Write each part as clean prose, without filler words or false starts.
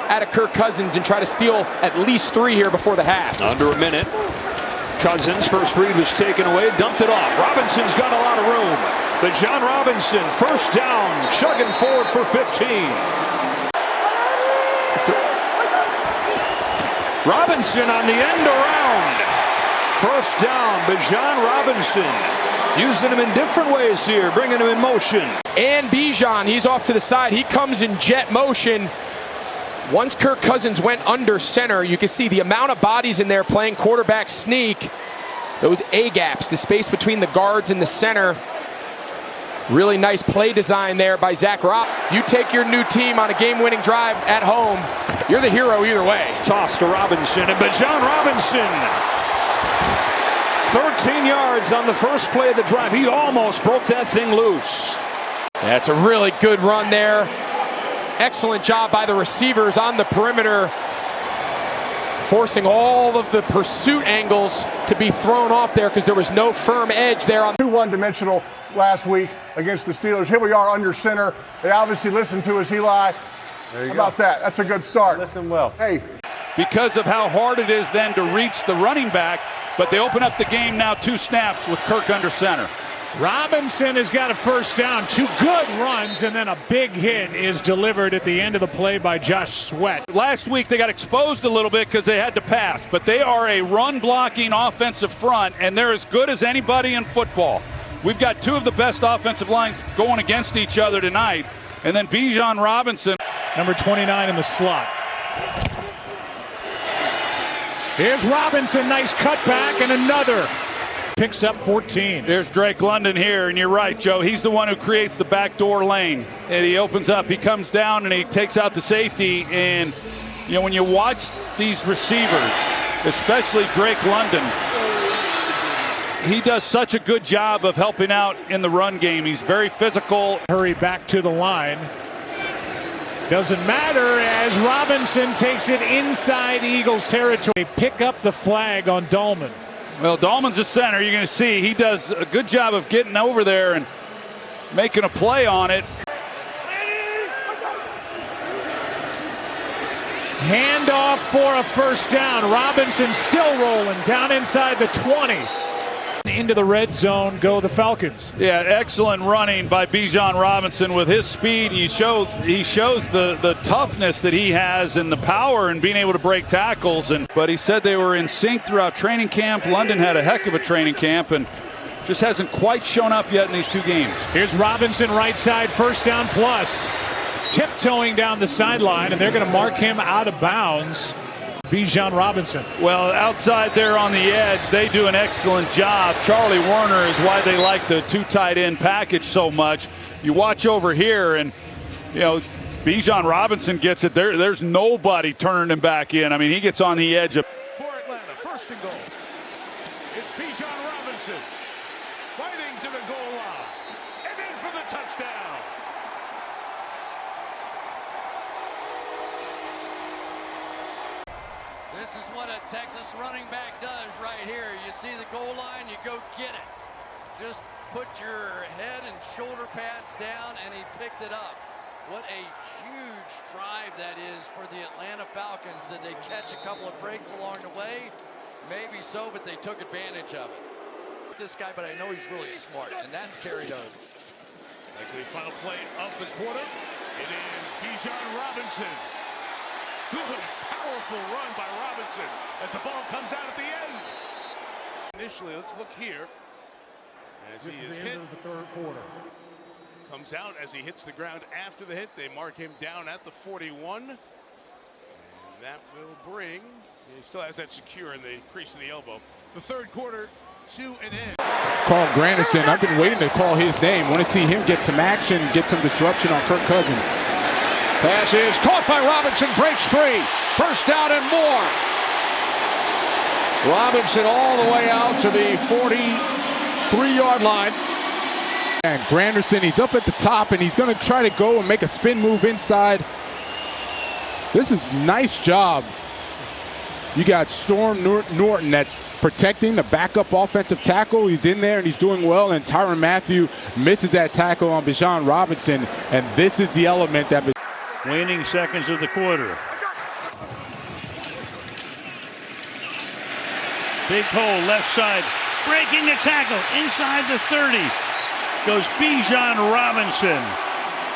out of Kirk Cousins and try to steal at least 3 here before the half. Under a minute. Cousins, first read was taken away, dumped it off. Robinson's got a lot of room. Bijan Robinson, first down, chugging forward for 15. Robinson on the end around. First down, Bijan Robinson. Using him in different ways here, bringing him in motion. And Bijan, he's off to the side. He comes in jet motion. Once Kirk Cousins went under center, you can see the amount of bodies in there playing quarterback sneak. Those A-gaps, the space between the guards and the center. Really nice play design there by Zach Robb. You take your new team on a game-winning drive at home, you're the hero either way. Toss to Robinson, and Bijan Robinson. 13 yards on the first play of the drive. He almost broke that thing loose. That's a really good run there. Excellent job by the receivers on the perimeter, forcing all of the pursuit angles to be thrown off there because there was no firm edge there. On one-dimensional last week against the Steelers. Here we are under center. They obviously listened to us, Eli. How about that? That's a good start. Listen well. Hey. Because of how hard it is then to reach the running back, but they open up the game now 2 snaps with Kirk under center. Robinson has got a first down, 2 good runs, and then a big hit is delivered at the end of the play by Josh Sweat. Last week they got exposed a little bit because they had to pass, but they are a run-blocking offensive front, and they're as good as anybody in football. We've got 2 of the best offensive lines going against each other tonight, and then Bijan Robinson. Number 29 in the slot. Here's Robinson, nice cutback, and another. Picks up 14. There's Drake London here, and you're right, Joe. He's the one who creates the backdoor lane, and he opens up. He comes down, and he takes out the safety. And, you know, when you watch these receivers, especially Drake London, he does such a good job of helping out in the run game. He's very physical. Hurry back to the line. Doesn't matter as Robinson takes it inside Eagles territory. They pick up the flag on Dolman. Well, Dolman's the center. You're going to see he does a good job of getting over there and making a play on it. Handoff for a first down. Robinson still rolling down inside the 20. Into the red zone go the Falcons. Yeah, excellent running by Bijan Robinson with his speed. He shows the toughness that he has and the power and being able to break tackles. But he said they were in sync throughout training camp. London had a heck of a training camp and just hasn't quite shown up yet in these 2 games. Here's Robinson right side, first down plus. Tiptoeing down the sideline, and they're going to mark him out of bounds. Bijan Robinson. Well, outside there on the edge, they do an excellent job. Charlie Warner is why they like the 2 tight end package so much. You watch over here, and, you know, Bijan Robinson gets it. There's nobody turning him back in. I mean, he gets on the edge of. For Atlanta, first and goal. It's Bijan Robinson fighting to the goal line. And in for the touchdown. This is what a Texas running back does right here. You see the goal line, you go get it. Just put your head and shoulder pads down, and he picked it up. What a huge drive that is for the Atlanta Falcons. Did they catch a couple of breaks along the way? Maybe so, but they took advantage of it. This guy, but I know he's really smart, and that's carried over. Likely final play of the quarter. It is Bijan Robinson. Good, powerful run by Robinson as the ball comes out at the end. Initially, let's look here. As he is hit. The third quarter. Comes out as he hits the ground after the hit. They mark him down at the 41. And that will bring, he still has that secure in the crease of the elbow. The third quarter to an end. Carl Granderson, I've been waiting to call his name. Want to see him get some action, get some disruption on Kirk Cousins. Pass is caught by Robinson, breaks free. First down and more. Robinson all the way out to the 43-yard line. And Granderson, he's up at the top, and he's going to try to go and make a spin move inside. This is nice job. You got Storm Norton that's protecting the backup offensive tackle. He's in there, and he's doing well. And Tyrann Mathieu misses that tackle on Bijan Robinson. And this is the element that... Waning seconds of the quarter. Big hole, left side. Breaking the tackle. Inside the 30. Goes Bijan Robinson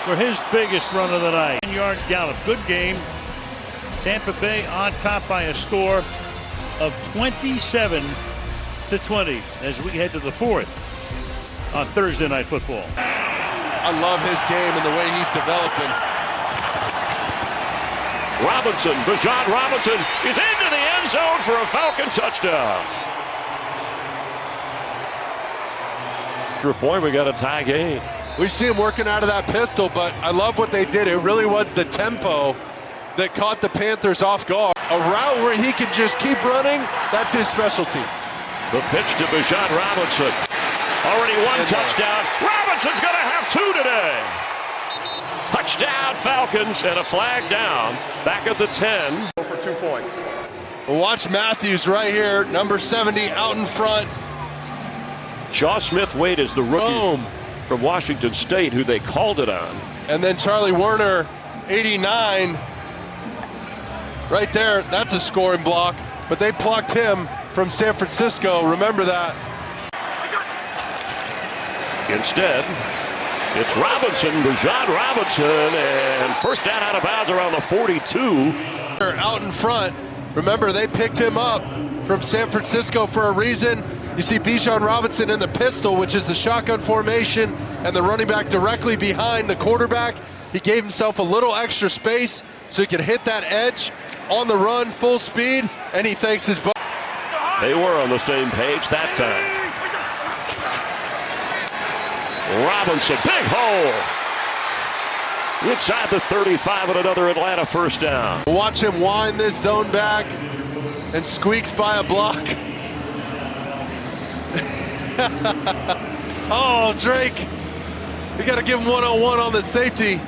for his biggest run of the night. 10-yard gallop. Good game. Tampa Bay on top by a score of 27-20 as we head to the fourth on Thursday Night Football. I love his game and the way he's developing. Robinson, Bijan Robinson is into the end zone for a Falcon touchdown. Extra point, we got a tie game. We see him working out of that pistol, but I love what they did. It really was the tempo that caught the Panthers off guard. A route where he can just keep running, that's his specialty. The pitch to Bijan Robinson. Already one touchdown. Robinson's going to have two today. Touchdown Falcons and a flag down. Back at the 10. For 2 points. Watch Matthews right here, number 70 out in front. Shaw Smith-Wade is the rookie Boom. from Washington State who they called it on. And then Charlie Werner, 89. Right there, that's a scoring block. But they plucked him from San Francisco. Remember that. Instead, it's Robinson, Bijan Robinson, and first down out of bounds around the 42. Out in front. Remember, they picked him up from San Francisco for a reason. You see Bijan Robinson in the pistol, which is the shotgun formation, and the running back directly behind the quarterback. He gave himself a little extra space so he could hit that edge on the run, full speed, and he thanks his buddy. They were on the same page that time. Robinson, big hole. Inside the 35 and another Atlanta first down. Watch him wind this zone back and squeaks by a block. Oh, Drake. We got to give him one-on-one on the safety.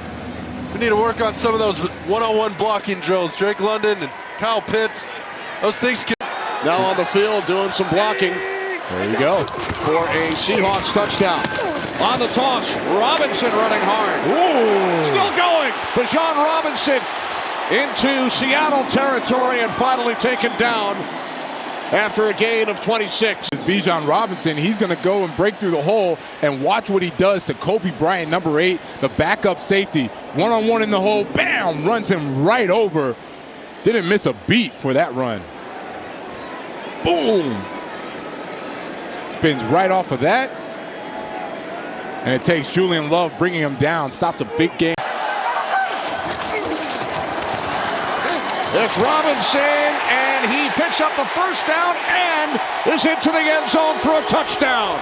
We need to work on some of those one-on-one blocking drills. Drake London and Kyle Pitts. Those things can... Now on the field doing some blocking. There you go. For a Seahawks touchdown. On the toss, Robinson running hard. Ooh. Still going. Bijan Robinson into Seattle territory and finally taken down after a gain of 26. Bijan Robinson, he's going to go and break through the hole, and watch what he does to Kobe Bryant, number 8, the backup safety. One-on-one in the hole, bam, runs him right over. Didn't miss a beat for that run. Boom. Spins right off of that. And it takes Julian Love bringing him down. Stops a big game. It's Robinson, and he picks up the first down and is into the end zone for a touchdown.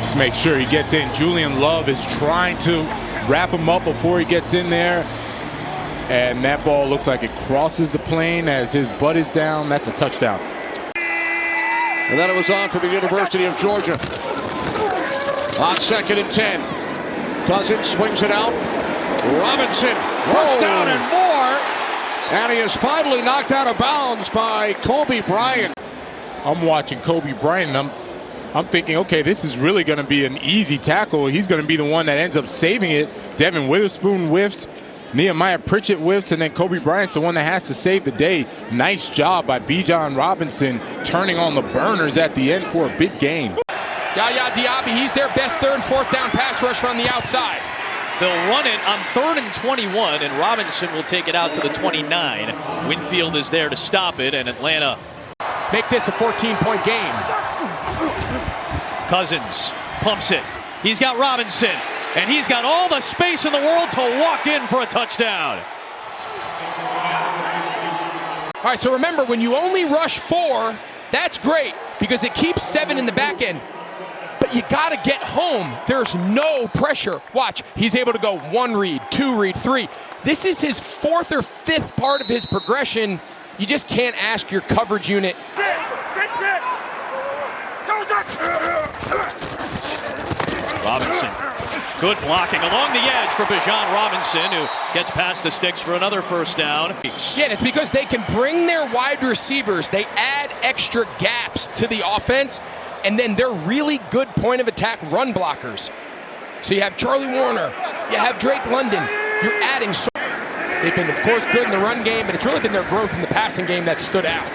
Let's make sure he gets in. Julian Love is trying to wrap him up before he gets in there. And that ball looks like it crosses the plane as his butt is down. That's a touchdown. And then it was on to the University of Georgia. On 2nd and 10. Cousins swings it out. Robinson, first down and more. And he is finally knocked out of bounds by Kobe Bryant. I'm watching Kobe Bryant, and I'm thinking, okay, this is really going to be an easy tackle. He's going to be the one that ends up saving it. Devin Witherspoon whiffs. Nehemiah Pritchett whiffs, and then Kobe Bryant's the one that has to save the day. Nice job by Bijan Robinson turning on the burners at the end for a big game. Yaya Diaby, he's their best third and fourth down pass rusher on the outside. They'll run it on 3rd and 21, and Robinson will take it out to the 29. Winfield is there to stop it, and Atlanta make this a 14-point game. Cousins pumps it. He's got Robinson, and he's got all the space in the world to walk in for a touchdown. All right, so remember, when you only rush 4, that's great because it keeps 7 in the back end. But you got to get home. There's no pressure. Watch, he's able to go 1 read, 2 read, 3. This is his 4th or 5th part of his progression. You just can't ask your coverage unit. Robinson, good blocking along the edge for Bijan Robinson, who gets past the sticks for another first down. Yeah, and it's because they can bring their wide receivers. They add extra gaps to the offense, and then they're really good point of attack run blockers. So you have Charlie Warner, you have Drake London. You're adding so. They've been, of course, good in the run game, but it's really been their growth in the passing game that stood out.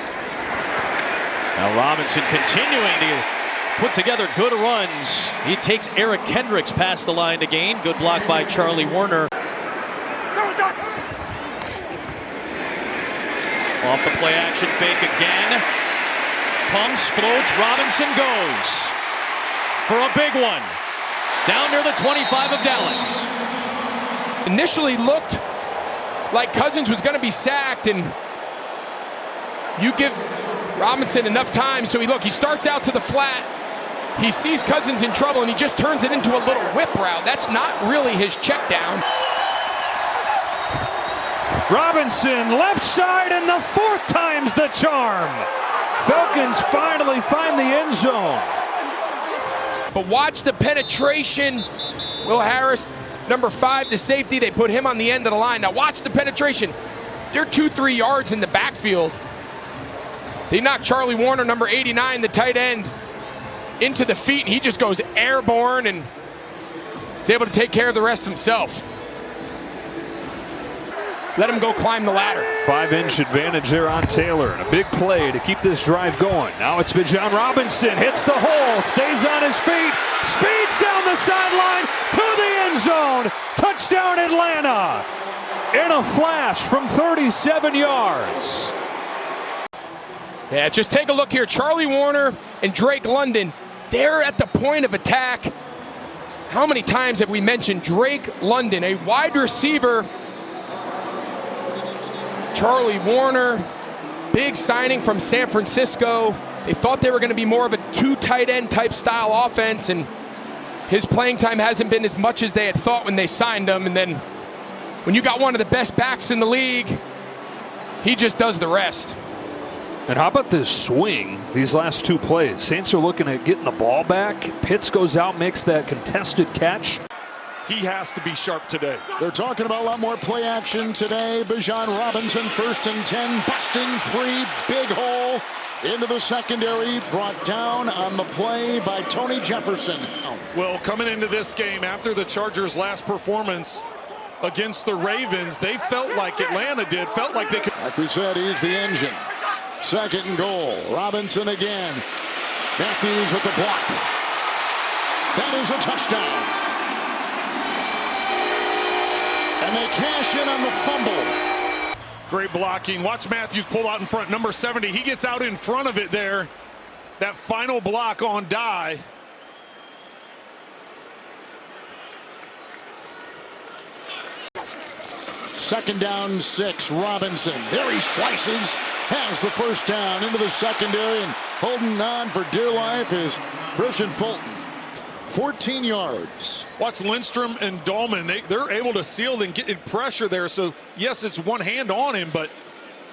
Now Robinson continuing to put together good runs. He takes Eric Kendricks past the line to gain. Good block by Charlie Warner. Off the play action fake again. Pumps, floats, Robinson goes for a big one. Down near the 25 of Dallas. Initially looked like Cousins was going to be sacked, and you give Robinson enough time. So he starts out to the flat. He sees Cousins in trouble, and he just turns it into a little whip route. That's not really his check down. Robinson, left side, and the fourth time's the charm. Falcons finally find the end zone. But watch the penetration. Will Harris, number 5, the safety, they put him on the end of the line. Now watch the penetration. They're 2-3 yards in the backfield. They knock Charlie Warner, number 89, the tight end, into the feet, and he just goes airborne and is able to take care of the rest himself. Let him go climb the ladder. 5-inch advantage there on Taylor. And a big play to keep this drive going. Now it's Bijan Robinson. Hits the hole. Stays on his feet. Speeds down the sideline to the end zone. Touchdown Atlanta. In a flash from 37 yards. Yeah, just take a look here. Charlie Warner and Drake London, they're at the point of attack. How many times have we mentioned Drake London, a wide receiver? Charlie Warner, big signing from San Francisco. They thought they were going to be more of a 2 tight end type style offense, and his playing time hasn't been as much as they had thought when they signed him. And then when you got one of the best backs in the league, he just does the rest. And how about this swing, these last 2 plays? Saints are looking at getting the ball back. Pitts goes out, makes that contested catch. He has to be sharp today. They're talking about a lot more play action today. Bijan Robinson, 1st and 10, busting free, big hole into the secondary, brought down on the play by Tony Jefferson. Well, coming into this game after the Chargers' last performance against the Ravens, they felt like Atlanta did, felt like they could. Like we said, he's the engine. 2nd and goal. Robinson again. Matthews with the block. That is a touchdown. And they cash in on the fumble. Great blocking. Watch Matthews pull out in front. Number 70, he gets out in front of it there. That final block on die. Second down, 6. Robinson. There he slices. Has the first down into the secondary, and holding on for dear life is Christian Fulton. 14 yards. Watch Lindstrom and Dolman. They're able to seal and get pressure there. So, yes, it's one hand on him, but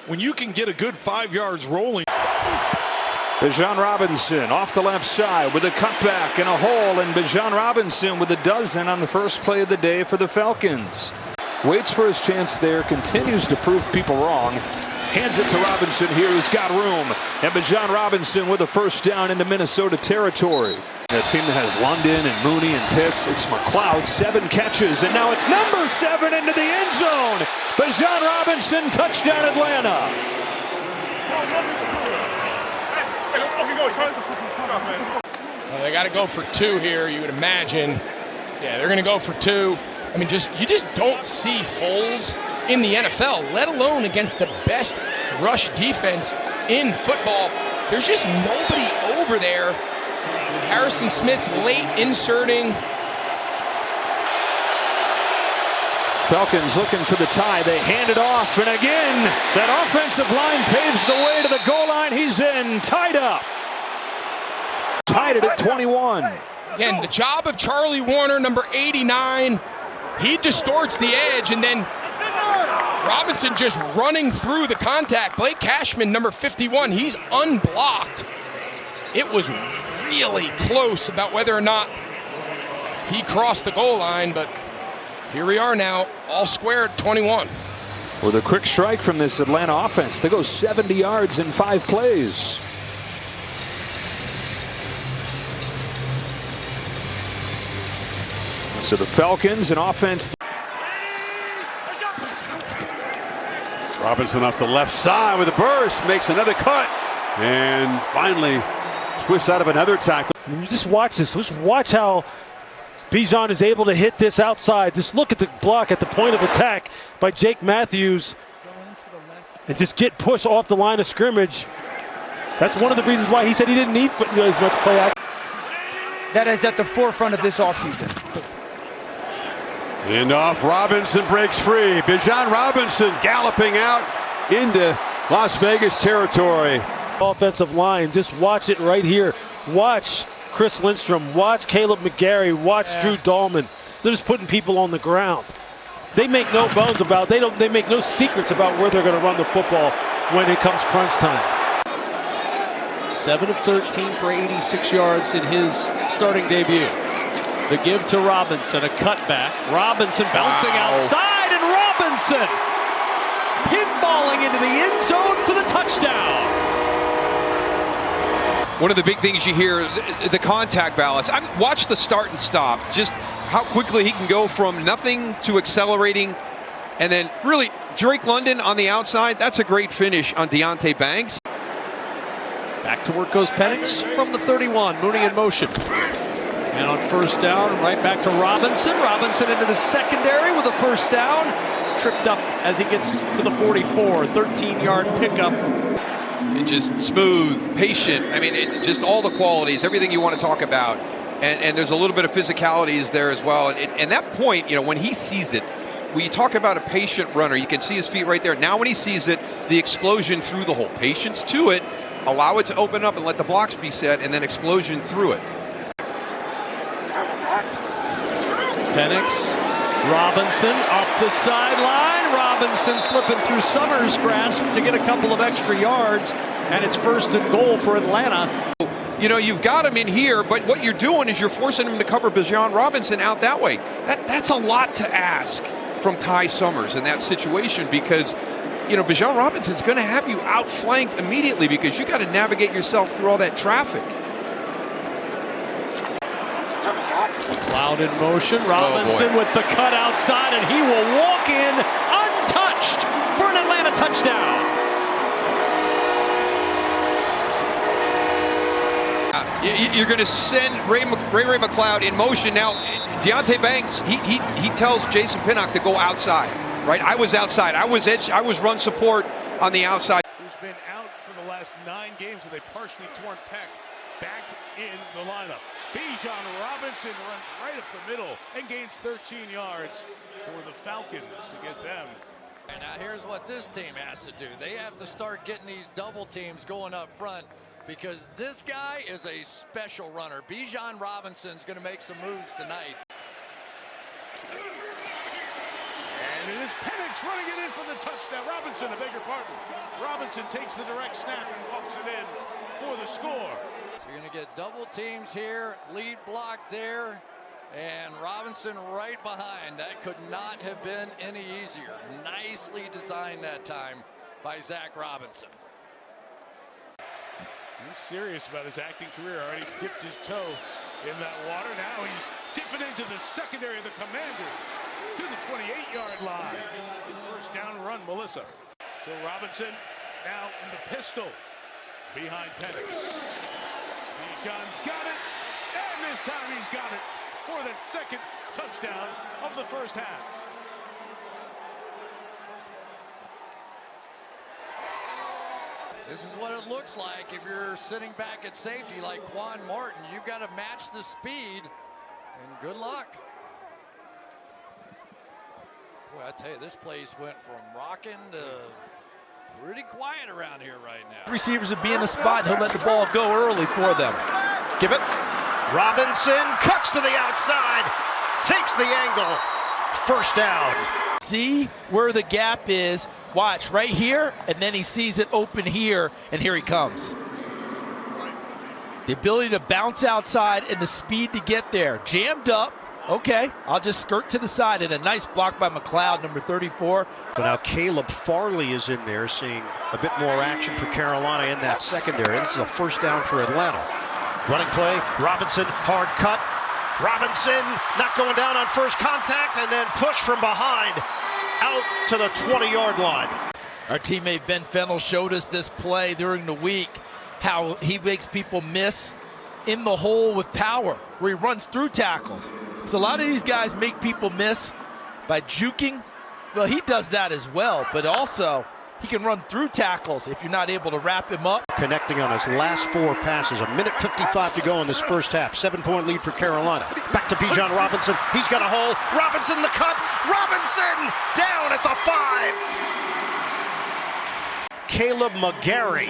when you can get a good 5 yards rolling. Bijan Robinson off the left side with a cutback and a hole, and Bijan Robinson with a dozen on the first play of the day for the Falcons. Waits for his chance there, continues to prove people wrong. Hands it to Robinson here, who's got room. And Bijan Robinson with a first down into Minnesota territory. The team that has London and Mooney and Pitts, it's McLeod, 7 catches, and now it's number 7 into the end zone. Bijan Robinson, touchdown Atlanta. They got to go for 2 here, you would imagine. Yeah, they're going to go for 2. I mean, you just don't see holes in the NFL, let alone against the best rush defense in football. There's just nobody over there. Harrison Smith's late inserting. Falcons looking for the tie. They hand it off, and again, that offensive line paves the way to the goal line. He's in, tied up. Tied it at 21. Again, the job of Charlie Warner, number 89. He distorts the edge, and then Robinson just running through the contact. Blake Cashman, number 51, he's unblocked. It was really close about whether or not he crossed the goal line, but here we are now, all square at 21. With a quick strike from this Atlanta offense, they go 70 yards in 5 plays. So the Falcons, an offense. Robinson off the left side with a burst, makes another cut, and finally twists out of another tackle. You just watch this. Just watch how Bijan is able to hit this outside. Just look at the block at the point of attack by Jake Matthews and just get pushed off the line of scrimmage. That's one of the reasons why he said he didn't need as much play action. That is at the forefront of this offseason. And off, Robinson breaks free. Bijan Robinson galloping out into Las Vegas territory. Offensive line, just watch it right here. Watch Chris Lindstrom, watch Caleb McGarry, watch Drew Dahlman. They're just putting people on the ground. They make no bones about they make no secrets about where they're going to run the football when it comes crunch time. 7 of 13 for 86 yards in his starting debut. The give to Robinson, a cutback. Robinson bouncing outside, and Robinson pinballing into the end zone for the touchdown. One of the big things you hear, the contact balance. Watch the start and stop. Just how quickly he can go from nothing to accelerating. And then really, Drake London on the outside, that's a great finish on Deonte Banks. Back to work goes Penix from the 31, Mooney in motion. And on first down, right back to Robinson. Robinson into the secondary with a first down. Tripped up as he gets to the 44, 13-yard pickup. And just smooth, patient. I mean, just all the qualities, everything you want to talk about. And there's a little bit of physicality is there as well. And that point, when he sees it, when you talk about a patient runner, you can see his feet right there. Now when he sees it, the explosion through the hole. Patience to it, allow it to open up and let the blocks be set, and then explosion through it. Penix, Robinson up the sideline. Robinson slipping through Summers' grasp to get a couple of extra yards, and it's 1st and goal for Atlanta. You've got him in here, but what you're doing is you're forcing him to cover Bijan Robinson out that way. That's a lot to ask from Ty Summers in that situation, because Bijan Robinson's going to have you outflanked immediately because you got to navigate yourself through all that traffic. Cloud in motion. Robinson with the cut outside, and he will walk in untouched for an Atlanta touchdown. You're going to send Ray McLeod in motion. Now, Deonte Banks, he tells Jason Pinnock to go outside. Right, I was outside. I was run support on the outside. Who's been out for the last 9 games with a partially torn pec, back in the lineup. Bijan Robinson runs right up the middle and gains 13 yards for the Falcons to get them. And now here's what this team has to do. They have to start getting these double teams going up front, because this guy is a special runner. Bijan Robinson's going to make some moves tonight. And it is Penix running it in for the touchdown. Robinson, a bigger partner. Robinson takes the direct snap and walks it in for the score. So you're going to get double teams here, lead block there, and Robinson right behind. That could not have been any easier. Nicely designed that time by Zach Robinson. He's serious about his acting career. Already dipped his toe in that water. Now he's dipping into the secondary of the Commanders to the 28-yard line. First down run, Melissa. So Robinson now in the pistol behind Penix. Bijan's got it, and this time he's got it for that second touchdown of the first half. This is what it looks like if you're sitting back at safety like Quan Martin. You've got to match the speed, and good luck. Boy, I tell you, this place went from rocking to pretty quiet around here right now. Receivers would be in the spot. He'll let the ball go early for them. Give it. Robinson cuts to the outside, takes the angle. First down. See where the gap is. Watch right here, and then he sees it open here, and here he comes. The ability to bounce outside and the speed to get there. Jammed up. Okay, I'll just skirt to the side, and a nice block by McLeod, number 34. But now Caleb Farley is in there, seeing a bit more action for Carolina in that secondary. This is a first down for Atlanta. Running play, Robinson, hard cut. Robinson not going down on first contact, and then push from behind out to the 20-yard line. Our teammate Ben Fennell showed us this play during the week, how he makes people miss in the hole with power, where he runs through tackles. So a lot of these guys make people miss by juking. Well, he does that as well, but also he can run through tackles if you're not able to wrap him up. Connecting on his last 4 passes. 1:55 to go in this first half. 7-point lead for Carolina. Back to Bijan Robinson. He's got a hole. Robinson the cut. Robinson down at the 5. Caleb McGarry.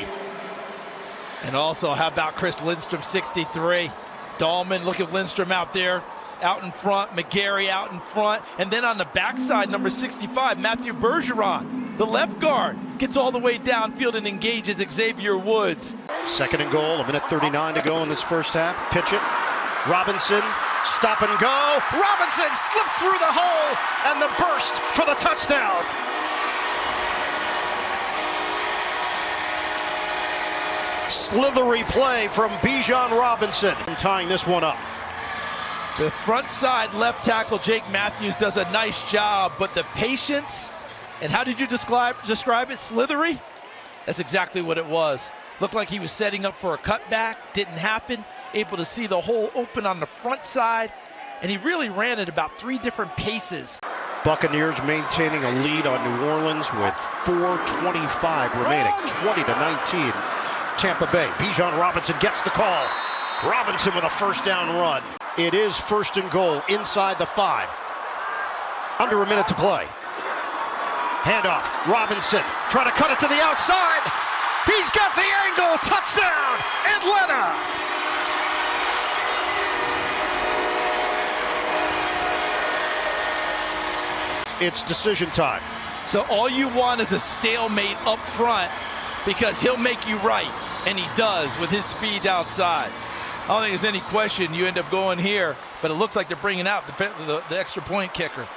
And also, how about Chris Lindstrom, 63. Dahlman, look at Lindstrom out there, out in front. McGarry out in front. And then on the backside, number 65, Matthew Bergeron, the left guard, gets all the way downfield and engages Xavier Woods. 2nd and goal, 1:39 to go in this first half. Pitch it. Robinson, stop and go. Robinson slips through the hole, and the burst for the touchdown. Slithery play from Bijan Robinson, tying this one up. The front side left tackle, Jake Matthews, does a nice job, but the patience, and how did you describe it? Slithery? That's exactly what it was. Looked like he was setting up for a cutback, didn't happen, able to see the hole open on the front side, and he really ran at about 3 different paces. Buccaneers maintaining a lead on New Orleans with 4:25 remaining, 20-19. Tampa Bay. Bijan Robinson gets the call. Robinson with a first down run. It is 1st and goal inside the 5. Under a minute to play. Handoff. Robinson trying to cut it to the outside. He's got the angle. Touchdown, Atlanta. It's decision time. So all you want is a stalemate up front, because he'll make you right, and he does with his speed outside. I don't think there's any question you end up going here, but it looks like they're bringing out the extra point kicker.